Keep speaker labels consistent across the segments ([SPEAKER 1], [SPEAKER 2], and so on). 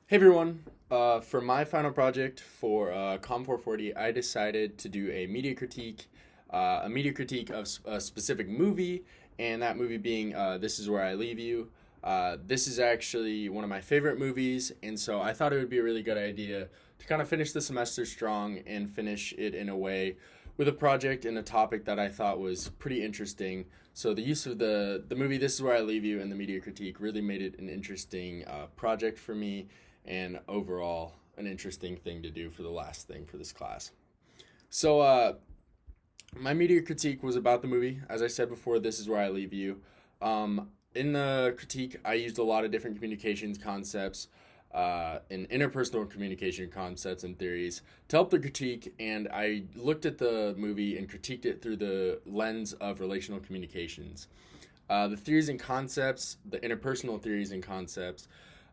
[SPEAKER 1] Hey everyone! For my final project for Com 440, I decided to do a media critique of a specific movie, and that movie being This Is Where I Leave You. This is actually one of my favorite movies, and so I thought it would be a really good idea to kind of finish the semester strong and finish it in a way with a project and a topic that I thought was pretty interesting. So the use of the movie This Is Where I Leave You and the media critique really made it an interesting project for me and overall an interesting thing to do for the last thing for this class. So, my media critique was about the movie. As I said before, This Is Where I Leave You. In the critique, I used a lot of different communications concepts and interpersonal communication concepts and theories to help the critique, and I looked at the movie and critiqued it through the lens of relational communications. The theories and concepts, the interpersonal theories and concepts,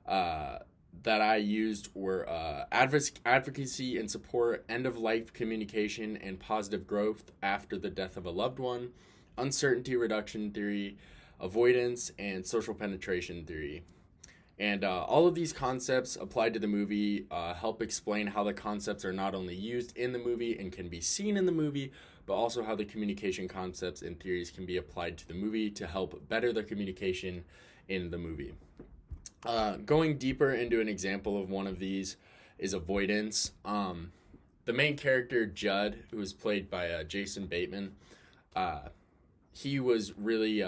[SPEAKER 1] uh, that I used were advocacy and support, end of life communication, and positive growth after the death of a loved one, uncertainty reduction theory, avoidance, and social penetration theory. And all of these concepts applied to the movie help explain how the concepts are not only used in the movie and can be seen in the movie, but also how the communication concepts and theories can be applied to the movie to help better the communication in the movie. Going deeper into an example of one of these is avoidance. The main character, Judd, who was played by Jason Bateman, uh, he was really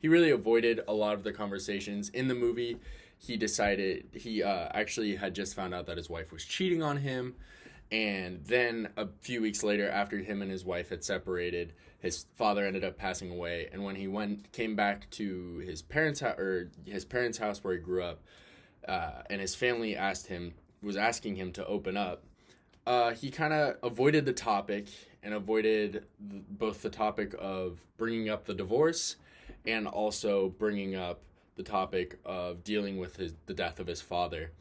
[SPEAKER 1] he really avoided a lot of the conversations in the movie. He actually had just found out that his wife was cheating on him, and then a few weeks later, after him and his wife had separated, his father ended up passing away. And when he came back to his parents' house where he grew up, and his family was asking him to open up, he kind of avoided the topic and avoided both the topic of bringing up the divorce and also bringing up the topic of dealing with the death of his father.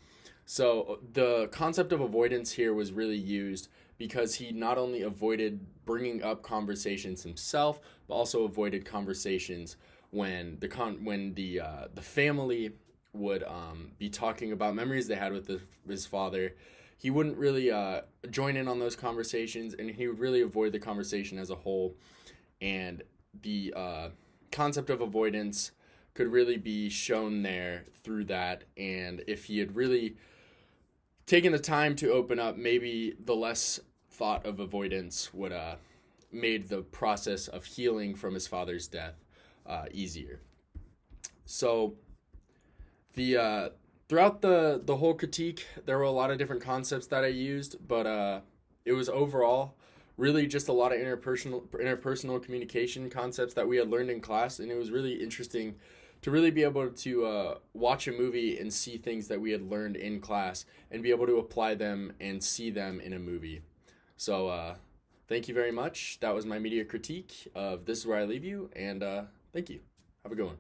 [SPEAKER 1] So the concept of avoidance here was really used because he not only avoided bringing up conversations himself, but also avoided conversations when the family would be talking about memories they had with his father. He wouldn't really join in on those conversations, and he would really avoid the conversation as a whole. And the concept of avoidance could really be shown there through that. And if he had really taking the time to open up, maybe the less thought of avoidance would made the process of healing from his father's death easier. So the throughout the whole critique, there were a lot of different concepts that I used, but it was overall really just a lot of interpersonal communication concepts that we had learned in class, and it was really interesting to really be able to watch a movie and see things that we had learned in class and be able to apply them and see them in a movie. So, thank you very much. That was my media critique of This Is Where I Leave You, and thank you. Have a good one.